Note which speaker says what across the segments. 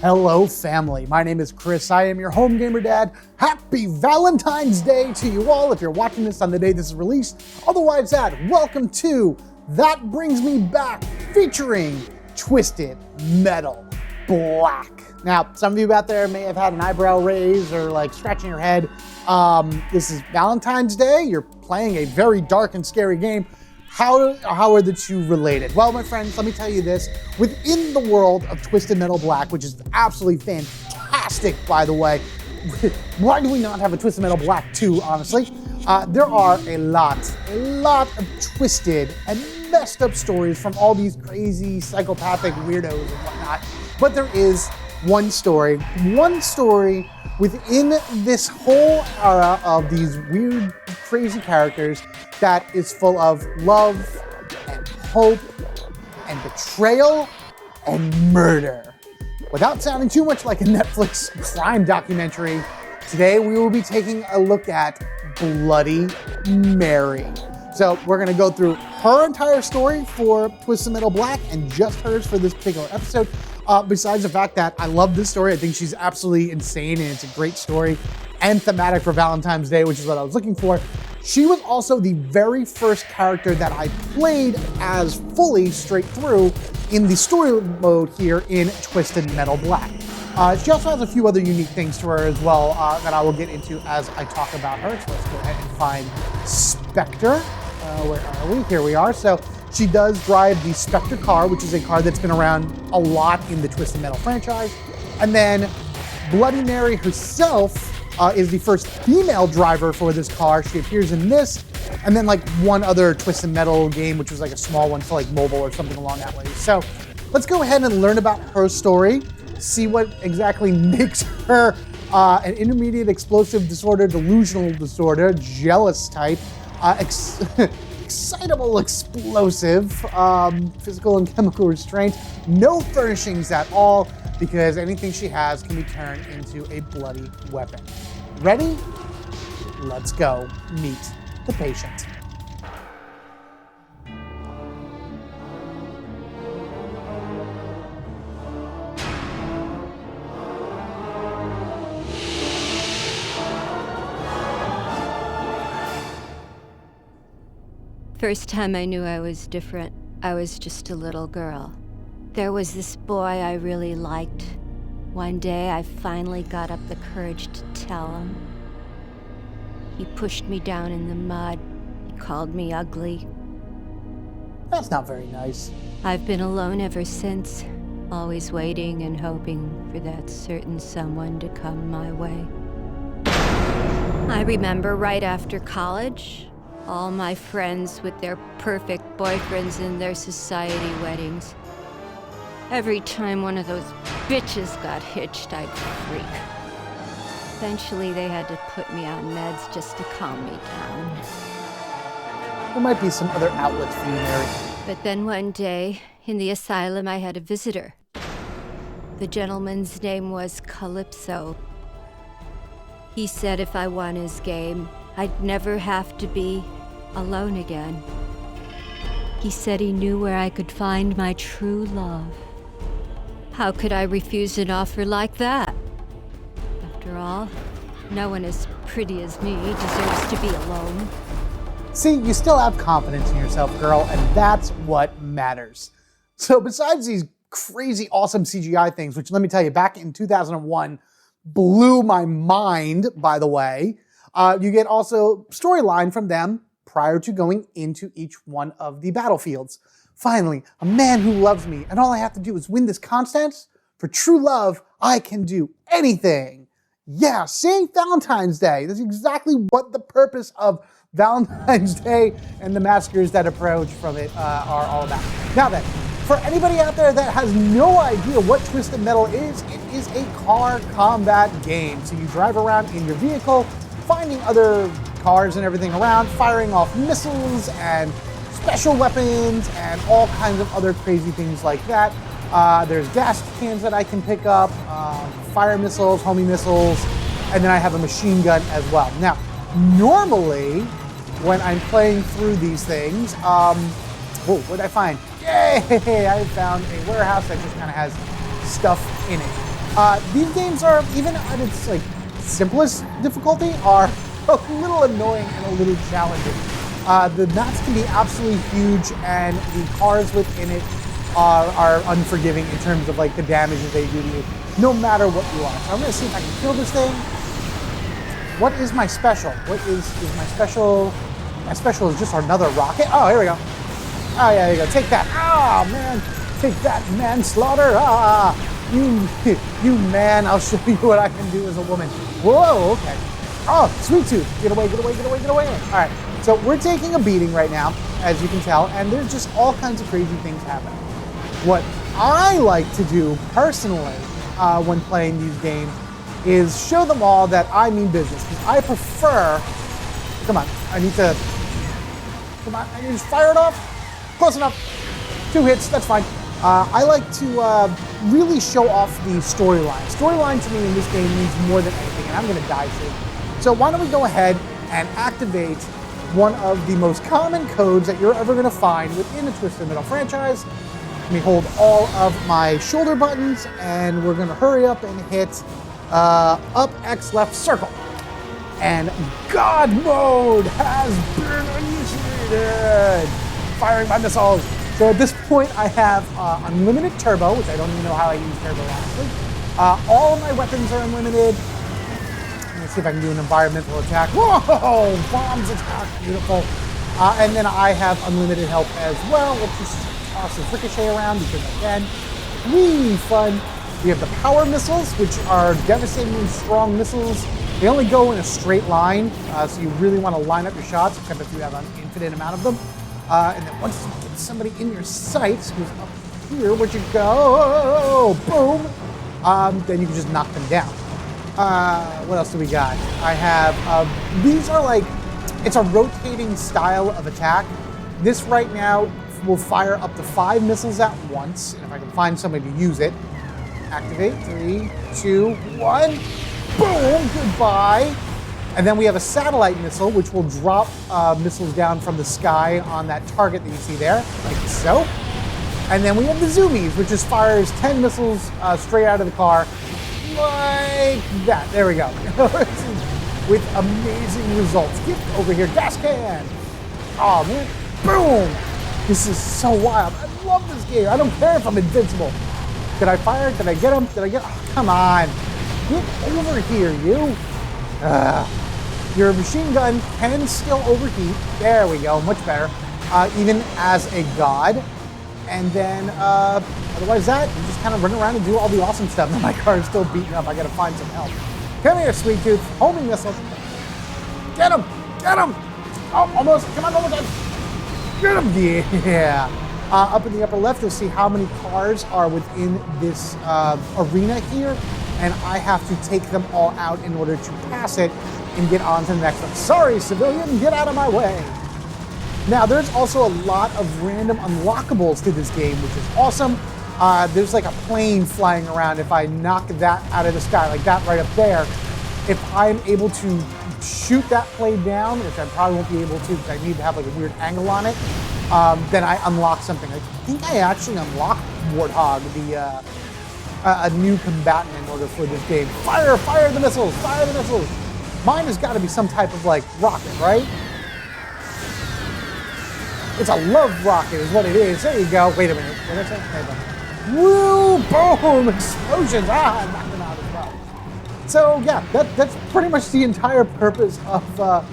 Speaker 1: Hello family, my name is Chris, I am your home gamer dad. Happy Valentine's Day to you all if you're watching this on the day this is released. Otherwise welcome to That Brings Me Back featuring Twisted Metal Black. Now, some of you out there may have had an eyebrow raise or like scratching your head. This is Valentine's Day, you're playing a very dark and scary game. How are the two related? Well, my friends, let me tell you this. Within the world of Twisted Metal Black, which is absolutely fantastic, by the way, why do we not have a Twisted Metal Black 2, honestly? There are a lot of twisted and messed up stories from all these crazy psychopathic weirdos and whatnot. But there is one story within this whole era of these weird, crazy characters that is full of love and hope and betrayal and murder. Without sounding too much like a Netflix crime documentary, today we will be taking a look at Bloody Mary. So we're gonna go through her entire story for Twisted Metal Black and just hers for this particular episode. Besides the fact that I love this story, I think she's absolutely insane and it's a great story and thematic for Valentine's Day, which is what I was looking for. She was also the very first character that I played as fully straight through in the story mode here in Twisted Metal Black. She also has a few other unique things to her as well that I will get into as I talk about her. So let's go ahead and find Spectre. Where are we? Here we are. So she does drive the Spectre car, which is a car that's been around a lot in the Twisted Metal franchise. And then Bloody Mary herself is the first female driver for this car. She appears in this, and then like one other Twisted Metal game, which was like a small one for like mobile or something along that way. So let's go ahead and learn about her story, see what exactly makes her an intermediate explosive disorder, delusional disorder, jealous type, excitable explosive, physical and chemical restraint, no furnishings at all, because anything she has can be turned into a bloody weapon. Ready? Let's go meet the patient.
Speaker 2: First time I knew I was different, I was just a little girl. There was this boy I really liked. One day I finally got up the courage to tell him. He pushed me down in the mud. He called me ugly.
Speaker 1: That's not very nice.
Speaker 2: I've been alone ever since, always waiting and hoping for that certain someone to come my way. I remember right after college, all my friends with their perfect boyfriends and their society weddings. Every time one of those bitches got hitched, I'd freak. Eventually, they had to put me on meds just to calm me down.
Speaker 1: There might be some other outlets for you, Mary.
Speaker 2: But then one day, in the asylum, I had a visitor. The gentleman's name was Calypso. He said if I won his game, I'd never have to be alone again. He said he knew where I could find my true love. How could I refuse an offer like that? After all, no one as pretty as me deserves to be alone.
Speaker 1: See, you still have confidence in yourself, girl, and that's what matters. So besides these crazy, awesome CGI things, which let me tell you, back in 2001, blew my mind, by the way, you get also storyline from them prior to going into each one of the battlefields. Finally, a man who loves me, and all I have to do is win this contest. For true love, I can do anything. Yeah, see? Valentine's Day. That's exactly what the purpose of Valentine's Day and the massacres that approach from it are all about. Now then, for anybody out there that has no idea what Twisted Metal is, it is a car combat game. So you drive around in your vehicle, finding other cars and everything around, firing off missiles and special weapons and all kinds of other crazy things like that. There's gas cans that I can pick up, fire missiles, homing missiles, and then I have a machine gun as well. Now, normally, when I'm playing through these things, what did I find? Yay! I found a warehouse that just kind of has stuff in it. These games are, even at its like simplest difficulty, are a little annoying and a little challenging. The maps can be absolutely huge, and the cars within it are unforgiving in terms of like the damage that they do to you, no matter what you are. So I'm gonna see if I can kill this thing. What is my special? What is my special? My special is just another rocket. Oh, here we go. Oh yeah, there you go. Take that. Ah, man. Take that, manslaughter. Ah, you man. I'll show you what I can do as a woman. Whoa, okay. Oh, sweet tooth. Get away, get away, get away, get away. All right. So we're taking a beating right now, as you can tell, and there's just all kinds of crazy things happening. What I like to do personally when playing these games is show them all that I mean business. Because I prefer, come on, I need to just fire it off. Close enough. 2 hits, that's fine. I like to really show off the storyline. Storyline to me in this game means more than anything, and I'm gonna die soon. So why don't we go ahead and activate one of the most common codes that you're ever gonna find within the Twisted Metal franchise. Let me hold all of my shoulder buttons, and we're gonna hurry up and hit up, X, left, circle. And God mode has been initiated. Firing my missiles. So at this point, I have unlimited turbo, which I don't even know how I use turbo honestly. All of my weapons are unlimited. Let's see if I can do an environmental attack. Whoa! Bombs attack, beautiful. And then I have unlimited health as well. Let's just toss this ricochet around because I can. Whee, fun. We have the power missiles, which are devastatingly strong missiles. They only go in a straight line, so you really want to line up your shots, except if you have an infinite amount of them. And then once you get somebody in your sights, who's up here, where'd you go? Boom! Then you can just knock them down. What else do we got? I have, these are like, it's a rotating style of attack. This right now will fire up to 5 missiles at once, and if I can find somebody to use it. Activate, 3, 2, 1, boom, goodbye. And then we have a satellite missile, which will drop missiles down from the sky on that target that you see there, like so. And then we have the zoomies, which just fires 10 missiles straight out of the car, like that. There we go. With amazing results. Get over here, gas can. Oh man, boom. This is so wild. I love this game. I don't care if I'm invincible. Did I fire? Did I get him? Did I get? Oh, come on. Get over here, you. Your machine gun can still overheat. There we go, much better. Even as a god. And then, otherwise that, you just kind of run around and do all the awesome stuff. And my car is still beaten up. I gotta find some help. Come here, sweet tooth. Homing missile. Get him! Get him! Oh, almost. Come on, almost. Get him! Yeah. Up in the upper left, you'll see how many cars are within this arena here. And I have to take them all out in order to pass it and get on to the next one. Sorry, civilian, get out of my way. Now, there's also a lot of random unlockables to this game, which is awesome. There's like a plane flying around. If I knock that out of the sky, like that right up there, if I'm able to shoot that plane down, which I probably won't be able to because I need to have like a weird angle on it, then I unlock something. I think I actually unlocked Warhawk, a new combatant in order for this game. Fire the missiles, fire the missiles. Mine has got to be some type of like rocket, right? It's a love rocket is what it is. There you go. Wait a minute. What did I say? Woo! Boom! Explosions! Ah, I knocked them out as well. So yeah, that's pretty much the entire purpose of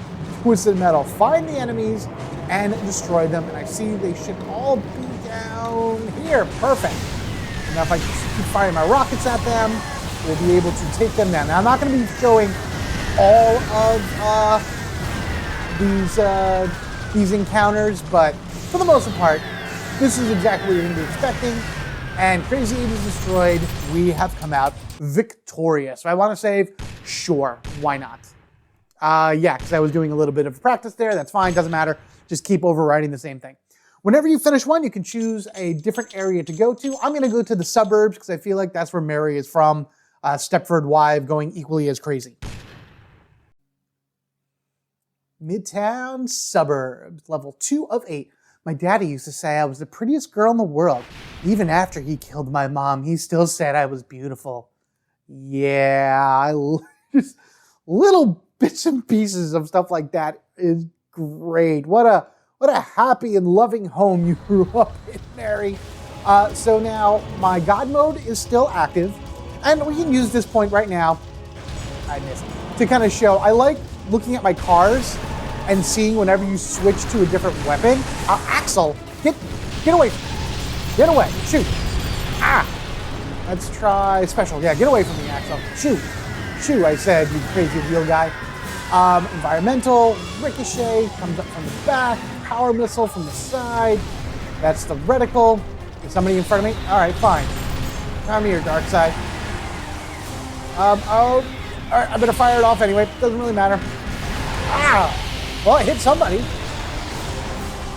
Speaker 1: Twisted Metal. Find the enemies and destroy them. And I see they should all be down here. Perfect. Now if I just keep firing my rockets at them, we'll be able to take them down. Now I'm not going to be showing all of these encounters, but for the most part, this is exactly what you're going to be expecting. And Crazy 8 is destroyed. We have come out victorious. So I want to save? Sure, why not? Yeah, because I was doing a little bit of practice there. That's fine, doesn't matter. Just keep overwriting the same thing. Whenever you finish one, you can choose a different area to go to. I'm going to go to the suburbs because I feel like that's where Mary is from. Stepford Wife going equally as crazy. Midtown suburbs, level 2 of 8. My daddy used to say I was the prettiest girl in the world. Even after he killed my mom, he still said I was beautiful. Yeah, just little bits and pieces of stuff like that is great. What a happy and loving home you grew up in, Mary. So now my God mode is still active, and we can use this point right now. I missed to kind of show. I like looking at my cars and seeing whenever you switch to a different weapon. Axel, get away! Get away! Shoot! Ah! Let's try special. Yeah, get away from me, Axel. Shoot! Shoot! I said, you crazy wheel guy. Environmental, ricochet, comes up from the back, power missile from the side. That's the reticle. Is somebody in front of me? All right, fine. Come here, dark side. All right, I'm gonna fire it off anyway. Doesn't really matter. Ah! Well, I hit somebody.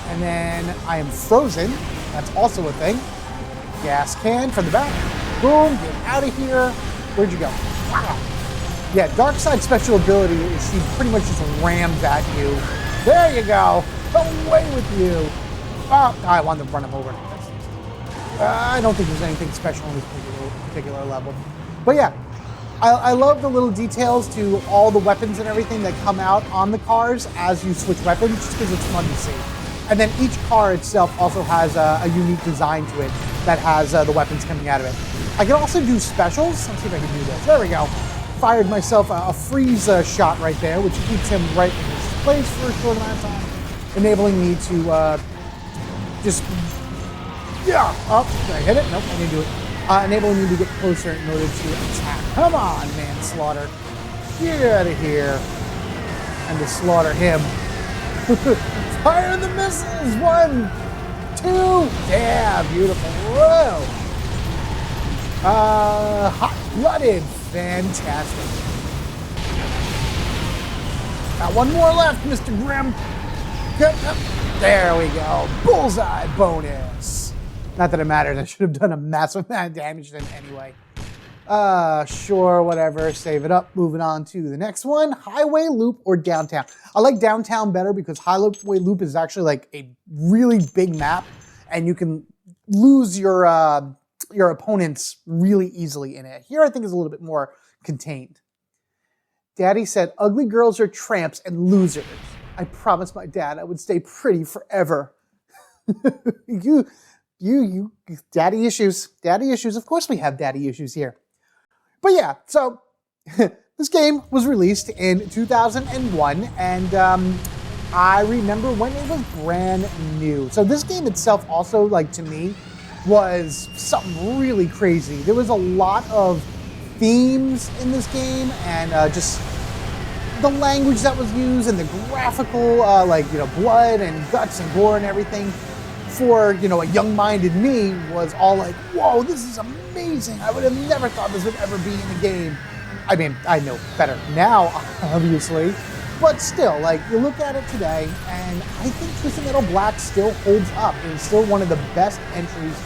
Speaker 1: And then I am frozen. That's also a thing. Gas can from the back. Boom, get out of here. Where'd you go? Wow. Yeah, dark side special ability is she pretty much just rams at you. There you go. Away with you. Oh, I wanted to run him over. I don't think there's anything special in this particular level. But yeah, I love the little details to all the weapons and everything that come out on the cars as you switch weapons, just because it's fun to see. And then each car itself also has a unique design to it that has the weapons coming out of it. I can also do specials. Let's see if I can do this. There we go. Fired myself a freeze shot right there, which keeps him right in his place for a short amount of time, enabling me to just... Yeah! Oh, did I hit it? Nope, I didn't do it. Enabling me to get closer in order to attack. Come on, manslaughter. Get out of here. And to slaughter him. Fire the missiles! 1, 2. Yeah, beautiful. Whoa. Hot-blooded. Fantastic. Got one more left, Mr. Grimm. There we go. Bullseye bonus. Not that it matters. I should have done a massive amount of damage then anyway. Sure, whatever. Save it up. Moving on to the next one. Highway Loop or Downtown. I like Downtown better because Highway Loop is actually like a really big map, and you can lose your opponents really easily in it. Here I think is a little bit more contained. Daddy said, ugly girls are tramps and losers. I promised my dad I would stay pretty forever. You, daddy issues. Daddy issues. Of course we have daddy issues here. But yeah, so this game was released in 2001, and I remember when it was brand new. So this game itself also, like, to me, was something really crazy. There was a lot of themes in this game, and just the language that was used and the graphical, blood and guts and gore and everything for, a young-minded me was all like, whoa, this is amazing. I would have never thought this would ever be in a game. I mean, I know better now, obviously, but still, like, you look at it today, and I think Twisted Metal Black still holds up. It is still one of the best entries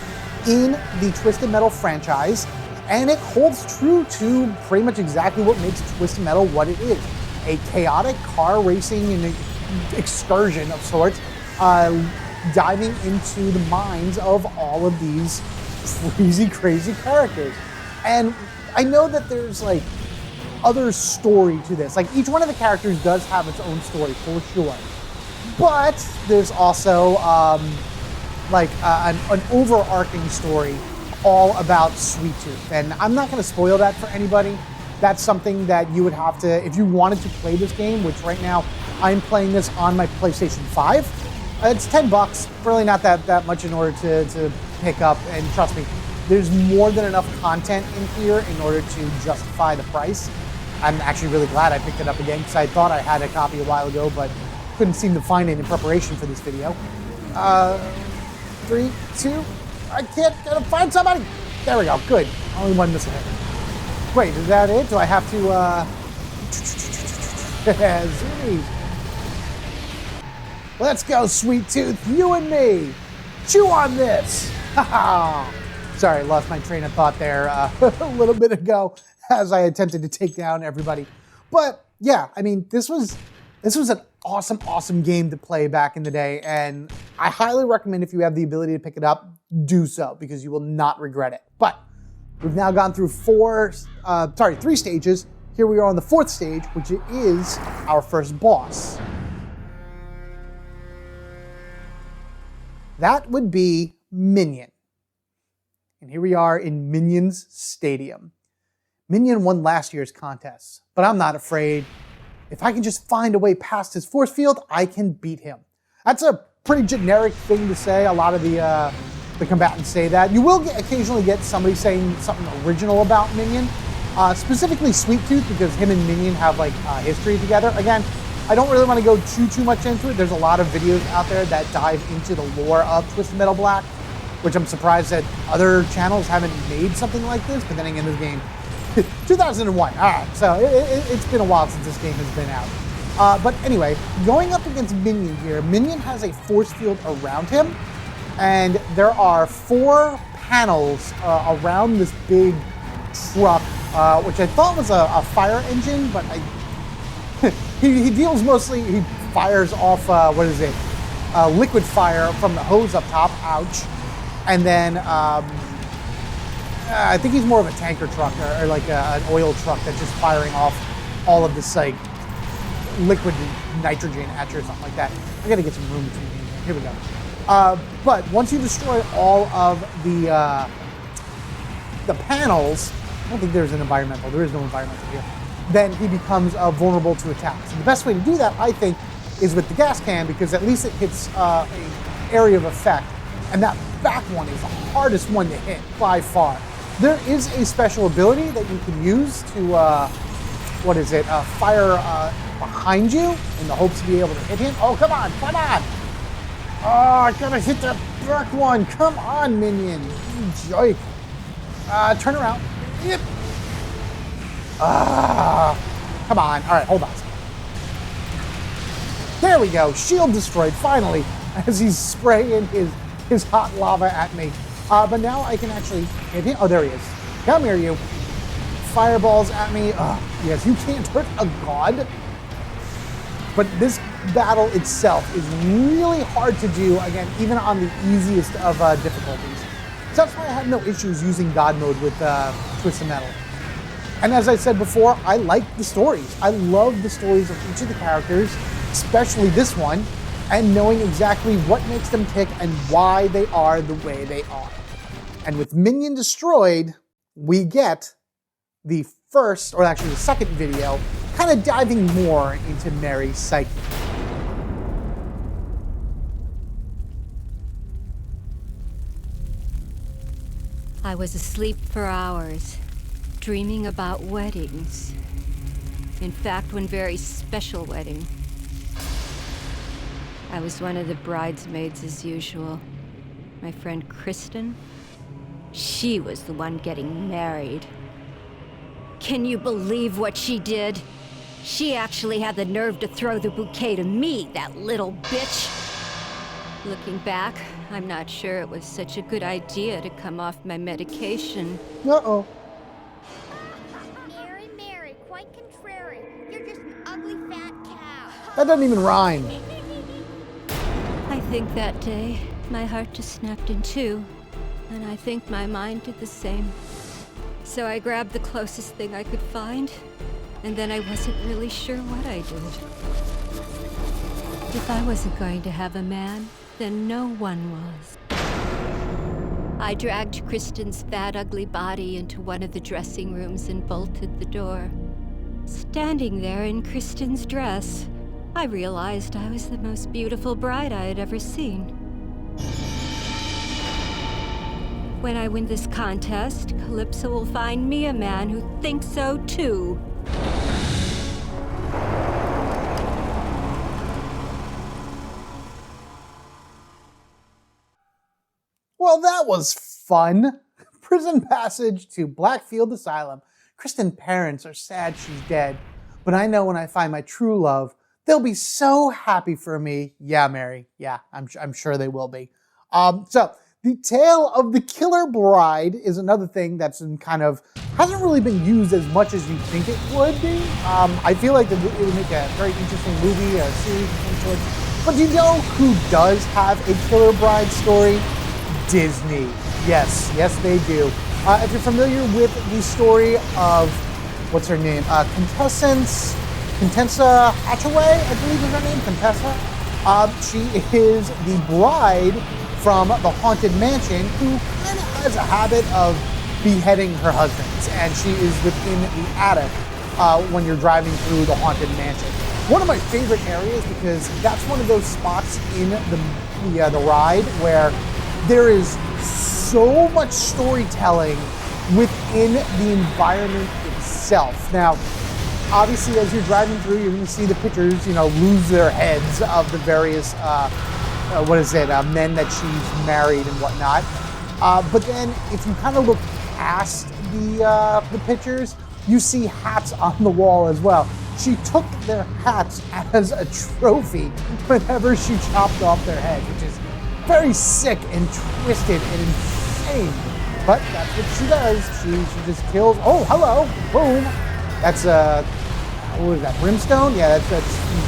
Speaker 1: in the Twisted Metal franchise, and it holds true to pretty much exactly what makes Twisted Metal what it is. A chaotic car racing and excursion of sorts, diving into the minds of all of these crazy characters. And I know that there's like other story to this. Like each one of the characters does have its own story for sure. But there's also an overarching story all about Sweet Tooth. And I'm not going to spoil that for anybody. That's something that you would have to, if you wanted to play this game, which right now I'm playing this on my PlayStation 5. It's $10, really not that much in order to pick up, and trust me, there's more than enough content in here in order to justify the price. I'm actually really glad I picked it up again because I thought I had a copy a while ago, but couldn't seem to find it in preparation for this video. 3, 2, I gotta find somebody! There we go, good. Only one missing hit. Wait, is that it? Do I have to, Zoomies. Let's go, Sweet Tooth, you and me. Chew on this. Sorry, lost my train of thought there a little bit ago as I attempted to take down everybody. But yeah, I mean, this was an awesome game to play back in the day, and I highly recommend if you have the ability to pick it up, do so because you will not regret it. But We've now gone through three stages. Here we are on the fourth stage, which is our first boss. That would be Minion. And here we are in Minion's Stadium. Minion won last year's contest, but I'm not afraid. If I can just find a way past his force field, I can beat him. That's a pretty generic thing to say. A lot of the combatants say that. You will occasionally get somebody saying something original about Minion, specifically Sweet Tooth, because him and Minion have like history together. Again, I don't really want to go too much into it. There's a lot of videos out there that dive into the lore of Twisted Metal Black, which I'm surprised that other channels haven't made something like this, but then again, this game, 2001, all right, so it's been a while since this game has been out. But anyway, going up against Minion here, Minion has a force field around him, and there are 4 panels around this big truck, which I thought was a fire engine, but he deals mostly, he fires off, liquid fire from the hose up top, ouch. And then I think he's more of a tanker truck or like an oil truck that's just firing off all of this like liquid nitrogen at you or something like that. I gotta get some room between me. Here we go. But once you destroy all of the panels, I don't think there's an environmental. There is no environmental here. Then he becomes vulnerable to attacks. And the best way to do that, I think, is with the gas can, because at least it hits an area of effect. And that back one is the hardest one to hit by far. There is a special ability that you can use to, fire behind you in the hopes to be able to hit him. Oh, come on, come on! Oh, I gotta hit that back one. Come on, Minion. You joke. Turn around. Yep. Come on. All right, hold on. There we go. Shield destroyed, finally, as he's spraying his hot lava at me. But now I can actually hit him. Oh, there he is. Come here, you. Fireballs at me. Yes, you can't hurt a god. But this battle itself is really hard to do, again, even on the easiest of difficulties. So that's why I have no issues using God mode with Twisted Metal. And as I said before, I like the stories. I love the stories of each of the characters, especially this one, and knowing exactly what makes them tick and why they are the way they are. And with Minion destroyed, we get the first, or actually the second video, kind of diving more into Mary's psyche.
Speaker 2: I was asleep for hours, dreaming about weddings. In fact, one very special wedding. I was one of the bridesmaids as usual. My friend Kristen, she was the one getting married. Can you believe what she did? She actually had the nerve to throw the bouquet to me, that little bitch. Looking back, I'm not sure it was such a good idea to come off my medication.
Speaker 1: Uh-oh.
Speaker 3: Mary, Mary, quite contrary. You're just an ugly fat cow.
Speaker 1: That doesn't even rhyme.
Speaker 2: I think that day, my heart just snapped in two, and I think my mind did the same. So I grabbed the closest thing I could find, and then I wasn't really sure what I did. If I wasn't going to have a man, then no one was. I dragged Kristen's fat, ugly body into one of the dressing rooms and bolted the door. Standing there in Kristen's dress, I realized I was the most beautiful bride I had ever seen. When I win this contest, Calypso will find me a man who thinks so too.
Speaker 1: Well, that was fun. Prison passage to Blackfield Asylum. Kristen's parents are sad she's dead, but I know when I find my true love, they'll be so happy for me. Yeah, Mary. Yeah, I'm sure they will be. So the tale of the killer bride is another thing that's hasn't really been used as much as you think it would be. I feel like it would make a very interesting movie, a series of some sort. But do you know who does have a killer bride story? Disney. Yes, they do. If you're familiar with the story of, what's her name? Contessa Hatchaway, I believe is her name, Contessa. She is the bride from the Haunted Mansion who kind of has a habit of beheading her husbands, and she is within the attic when you're driving through the Haunted Mansion. One of my favorite areas because that's one of those spots in the ride where there is so much storytelling within the environment itself. Now, obviously, as you're driving through, you're going to see the pictures, lose their heads of the various, men that she's married and whatnot. But then, if you kind of look past the pictures, you see hats on the wall as well. She took their hats as a trophy whenever she chopped off their heads, which is very sick and twisted and insane. But that's what she does. She just kills. Oh, hello, boom. That's what is that? Brimstone? Yeah, that's the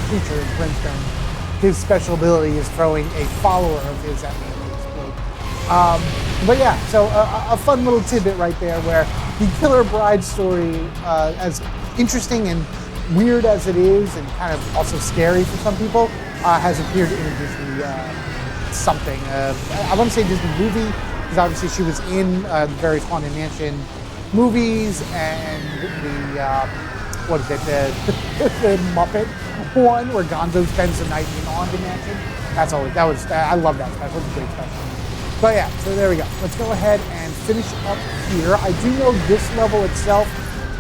Speaker 1: creature in Brimstone. His special ability is throwing a follower of his at me. But yeah, so a fun little tidbit right there where the Killer Bride story, as interesting and weird as it is, and kind of also scary for some people, has appeared in a Disney something. I want to say Disney movie, because obviously she was in the various Haunted Mansion movies and the Muppet one where Gonzo spends the night in Haunted Mansion. I love that special. It's a great special. But yeah, so there we go. Let's go ahead and finish up here. I do know this level itself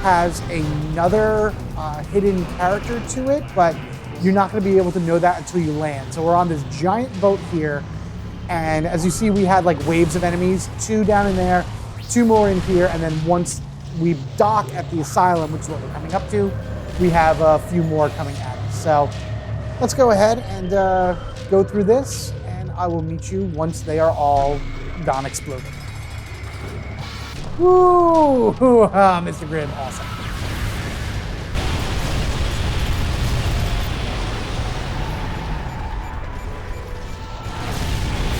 Speaker 1: has another hidden character to it, but you're not going to be able to know that until you land. So we're on this giant boat here, and as you see, we had like waves of enemies, 2 down in there, 2 more in here, and then once we dock at the asylum, which is what we're coming up to, we have a few more coming at us. So let's go ahead and go through this, and I will meet you once they are all gone exploding. Woo! Mr. Grimm, awesome.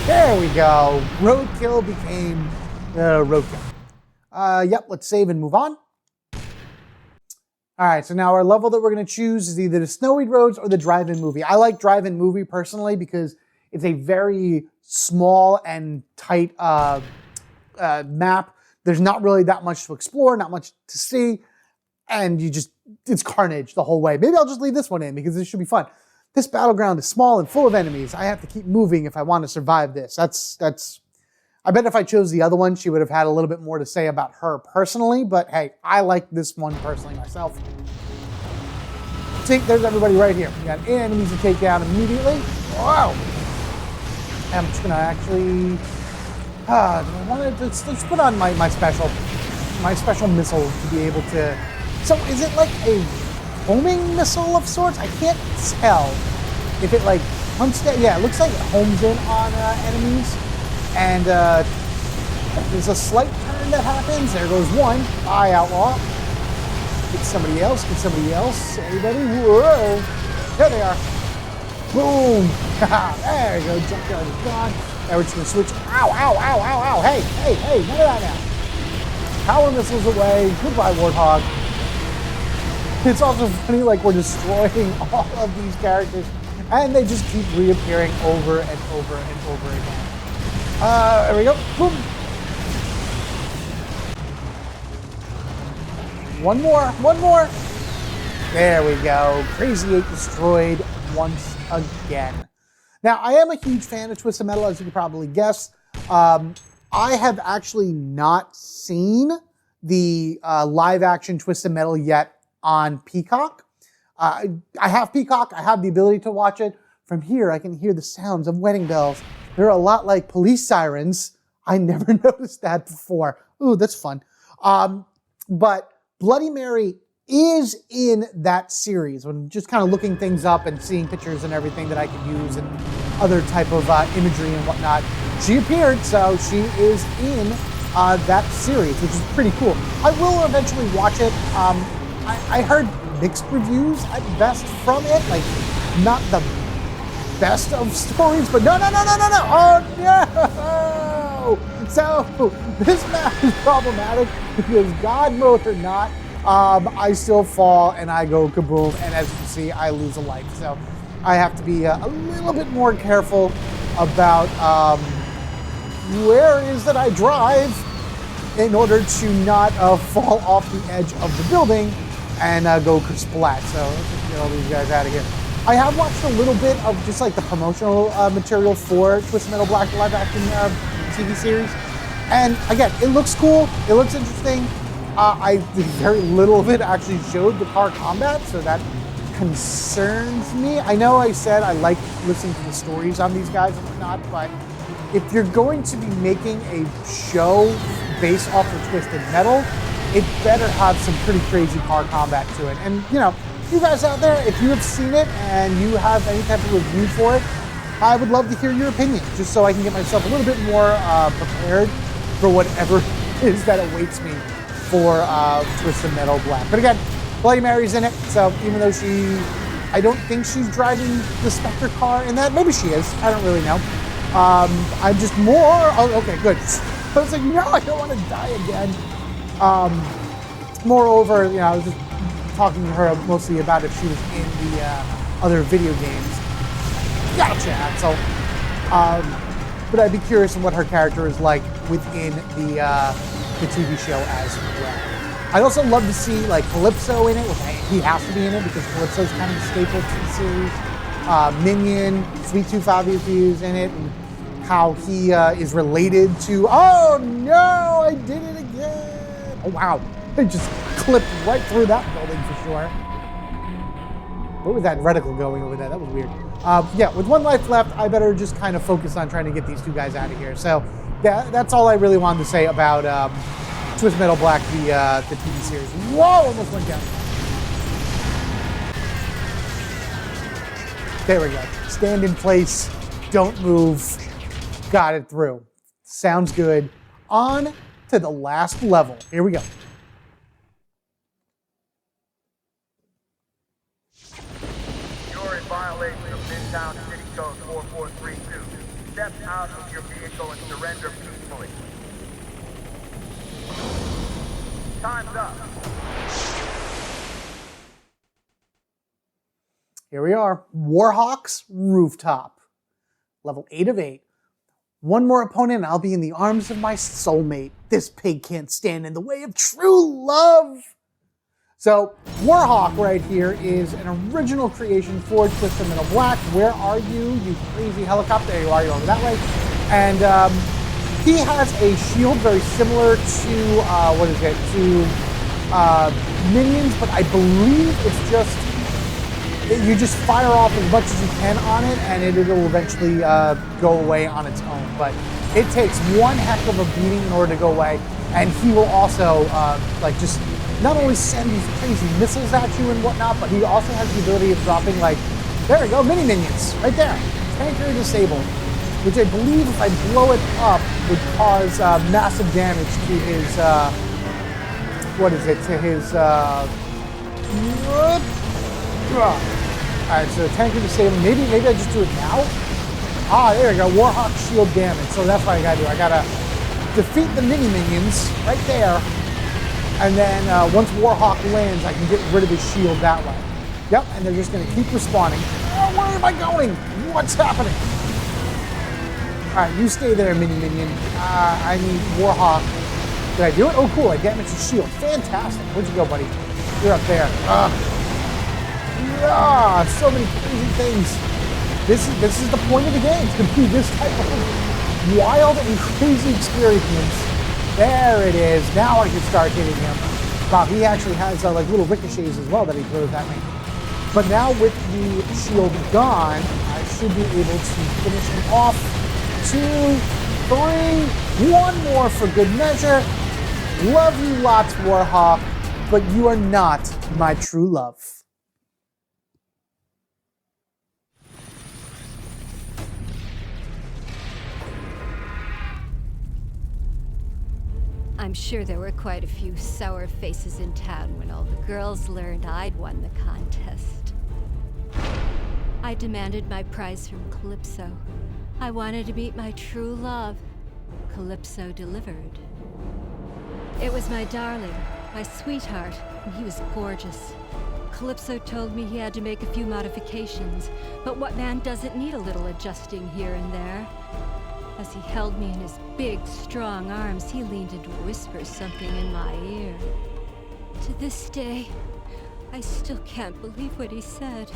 Speaker 1: There we go. Roadkill became roadkill. Yep, let's save and move on. All right, so now our level that we're going to choose is either the Snowy Roads or the Drive-In Movie. I like Drive-In Movie personally because it's a very small and tight map. There's not really that much to explore, not much to see, and it's carnage the whole way. Maybe I'll just leave this one in because this should be fun. This battleground is small and full of enemies. I have to keep moving if I want to survive this. I bet if I chose the other one, she would have had a little bit more to say about her personally, but hey, I like this one personally myself. See, there's everybody right here. We got 8 enemies to take down immediately. Wow. I'm just gonna actually, let's put on my special missile to be able to, so is it like a homing missile of sorts? I can't tell if it like hunts down, yeah, it looks like it homes in on enemies. And there's a slight turn that happens. There goes one. Bye, outlaw. Get somebody else. Anybody? Whoa. There they are. Boom. There you go. Junkyard is gone. Now we're just going to switch. Ow, ow, ow, ow, ow. Hey. None of that now. Power missiles away. Goodbye, Warhawk. It's also funny, like, we're destroying all of these characters, and they just keep reappearing over and over and over again. There we go. Boom. One more. There we go. Crazy 8 destroyed once again. Now, I am a huge fan of Twisted Metal, as you can probably guess. I have actually not seen the live-action Twisted Metal yet on Peacock. I have Peacock. I have the ability to watch it. From here, I can hear the sounds of wedding bells. They're a lot like police sirens. I never noticed that before. Ooh, that's fun. But Bloody Mary is in that series. When just kind of looking things up and seeing pictures and everything that I can use and other type of imagery and whatnot, she appeared, so she is in that series, which is pretty cool. I will eventually watch it. I heard mixed reviews at best from it, like not the best of stories, but no. Oh no! So this map is problematic because God mode or not, I still fall and I go kaboom, and as you can see, I lose a life. So I have to be a little bit more careful about where it is that I drive in order to not fall off the edge of the building and go kersplat. So let's just get all these guys out of here. I have watched a little bit of just like the promotional material for Twisted Metal Black live action TV series. And again, it looks cool. It looks interesting. Very little of it actually showed the car combat, so that concerns me. I know I said I like listening to the stories on these guys and whatnot, but if you're going to be making a show based off of Twisted Metal, it better have some pretty crazy car combat to it. And you know, you guys out there, if you have seen it and you have any type of review for it, I would love to hear your opinion, just so I can get myself a little bit more prepared for whatever it is that awaits me for Twisted Metal Black. But again, Bloody Mary's in it, so even though I don't think she's driving the Spectre car in that. Maybe she is, I don't really know. I'm just okay, good. I was like, no, I don't want to die again. Moreover, you know, I was just talking to her mostly about if she was in the other video games. Gotcha. So, but I'd be curious on what her character is like within the TV show as well. I'd also love to see like Calypso in it. He has to be in it because Calypso's kind of a staple to the series. Minion, Sweet Tooth obviously is in it, and how he is related to. Oh no! I did it again! Oh wow! I just clipped right through that building for sure. What was that reticle going over there? That was weird. Yeah, with one life left, I better just kind of focus on trying to get these two guys out of here. So yeah, that's all I really wanted to say about Twisted Metal Black, the TV series. Whoa, almost went down. There we go. Stand in place, don't move. Got it through. Sounds good. On to the last level. Here we go.
Speaker 4: You're in violation of Midtown City Code 4432. Step out of your vehicle and surrender peacefully. Time's up.
Speaker 1: Here we are. Warhawk's Rooftop. Level 8 of 8. One more opponent and I'll be in the arms of my soulmate. This pig can't stand in the way of true love. So, Warhawk right here is an original creation for Twisted Metal Black. Where are you, you crazy helicopter? There you are, you're over that way. And he has a shield very similar to, Minions, but I believe it's just, you just fire off as much as you can on it and it'll eventually go away on its own. But it takes one heck of a beating in order to go away. And he will also, just not only send these crazy missiles at you and whatnot, but he also has the ability of dropping, there we go, mini minions, right there. Tanker disabled, which I believe if I blow it up would cause massive damage to his, Alright, so tanker disabled, maybe I just do it now? Ah, there we go, Warhawk shield damage, so that's what I gotta do. I gotta defeat the mini minions right there. And then once Warhawk lands, I can get rid of his shield that way. Yep, and they're just going to keep respawning. Oh, where am I going? What's happening? All right, you stay there, mini minion. I need Warhawk. Did I do it? Oh, cool, I damaged his shield. Fantastic. Where'd you go, buddy? You're up there. So many crazy things. This is the point of the game, to be this type of wild and crazy experience. There it is. Now I can start hitting him. Wow, he actually has little ricochets as well that he throws at me. But now with the shield gone, I should be able to finish him off. 2, 3, one more for good measure. Love you lots, Warhawk, but you are not my true love.
Speaker 2: I'm sure there were quite a few sour faces in town when all the girls learned I'd won the contest. I demanded my prize from Calypso. I wanted to meet my true love. Calypso delivered. It was my darling, my sweetheart, and he was gorgeous. Calypso told me he had to make a few modifications, but what man doesn't need a little adjusting here and there? As he held me in his big, strong arms, he leaned in to whisper something in my ear. To this day, I still can't believe what he said.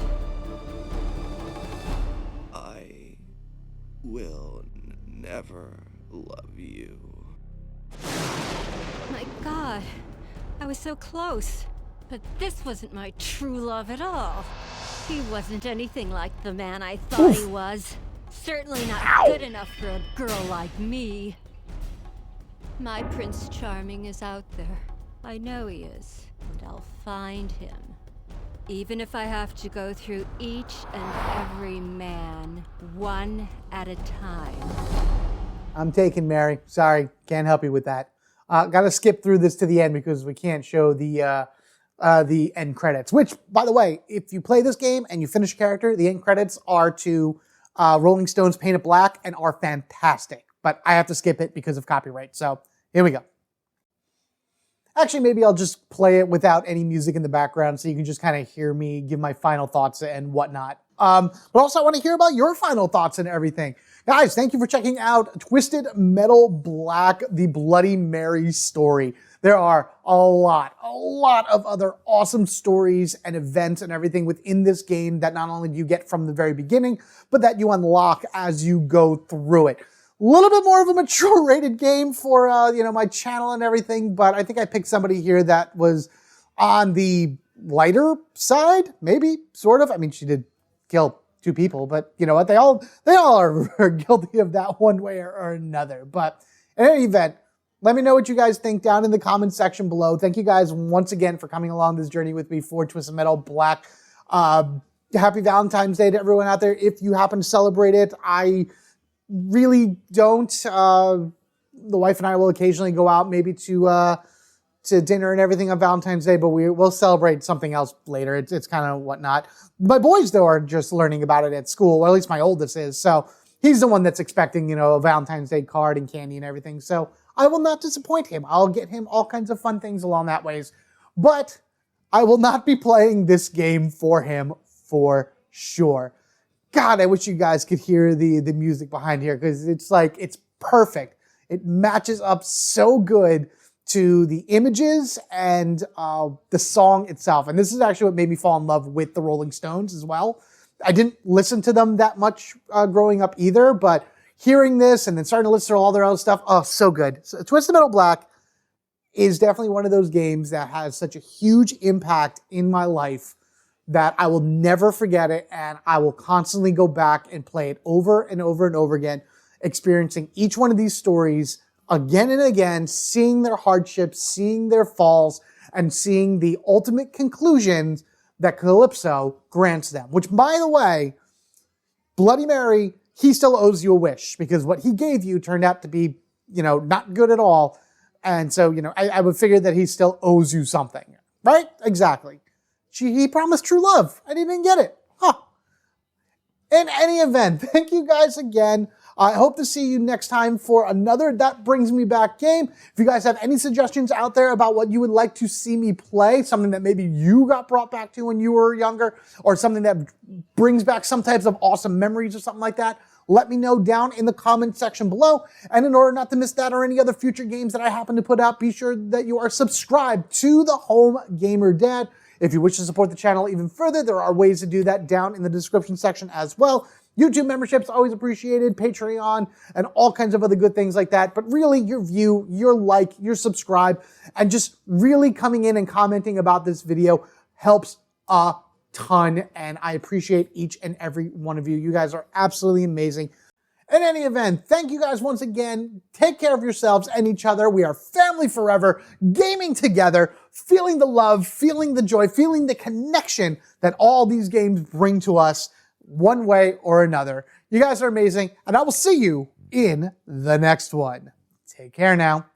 Speaker 5: I will never love you.
Speaker 2: My God, I was so close. But this wasn't my true love at all. He wasn't anything like the man I thought he was. Certainly not good enough for a girl like me. My Prince Charming is out there. I know he is, and I'll find him. Even if I have to go through each and every man, one at a time.
Speaker 1: I'm taking Mary. Sorry, can't help you with that. Gotta skip through this to the end because we can't show the end credits. Which, by the way, if you play this game and you finish a character, the end credits are to Rolling Stones' Paint It Black and are fantastic. But I have to skip it because of copyright. So here we go. Actually, maybe I'll just play it without any music in the background so you can just kind of hear me give my final thoughts and whatnot. But also I want to hear about your final thoughts and everything. Guys, thank you for checking out Twisted Metal Black, the Bloody Mary story. There are a lot of other awesome stories and events and everything within this game that not only do you get from the very beginning, but that you unlock as you go through it. A little bit more of a mature rated game for my channel and everything, but I think I picked somebody here that was on the lighter side, maybe, sort of. I mean, she did kill 2 people, but you know what? They all are guilty of that one way or another. But in any event, let me know what you guys think down in the comments section below. Thank you guys once again for coming along this journey with me for Twisted Metal Black. Happy Valentine's Day to everyone out there if you happen to celebrate it. I really don't. The wife and I will occasionally go out maybe to dinner and everything on Valentine's Day, but we'll celebrate something else later. It's kind of whatnot. My boys, though, are just learning about it at school, or at least my oldest is. So he's the one that's expecting, a Valentine's Day card and candy and everything. So I will not disappoint him. I'll get him all kinds of fun things along that ways. But I will not be playing this game for him for sure. God, I wish you guys could hear the music behind here because it's perfect. It matches up so good to the images and the song itself. And this is actually what made me fall in love with the Rolling Stones as well. I didn't listen to them that much growing up either, but hearing this and then starting to listen to all their other stuff, oh, so good. So Twisted Metal Black is definitely one of those games that has such a huge impact in my life that I will never forget it, and I will constantly go back and play it over and over and over again, experiencing each one of these stories again and again, seeing their hardships, seeing their falls, and seeing the ultimate conclusions that Calypso grants them. Which, by the way, Bloody Mary, he still owes you a wish, because what he gave you turned out to be, not good at all. And so, I would figure that he still owes you something, right? Exactly. He promised true love. I didn't even get it. Huh. In any event, thank you guys again. I hope to see you next time for another That Brings Me Back game. If you guys have any suggestions out there about what you would like to see me play, something that maybe you got brought back to when you were younger, or something that brings back some types of awesome memories or something like that, let me know down in the comment section below. And in order not to miss that or any other future games that I happen to put out, be sure that you are subscribed to the Home Gamer Dad. If you wish to support the channel even further, there are ways to do that down in the description section as well. YouTube memberships, always appreciated, Patreon, and all kinds of other good things like that. But really, your view, your like, your subscribe, and just really coming in and commenting about this video helps a ton, and I appreciate each and every one of you. You guys are absolutely amazing. In any event, thank you guys once again. Take care of yourselves and each other. We are family forever, gaming together, feeling the love, feeling the joy, feeling the connection that all these games bring to us one way or another. You guys are amazing, and I will see you in the next one. Take care now.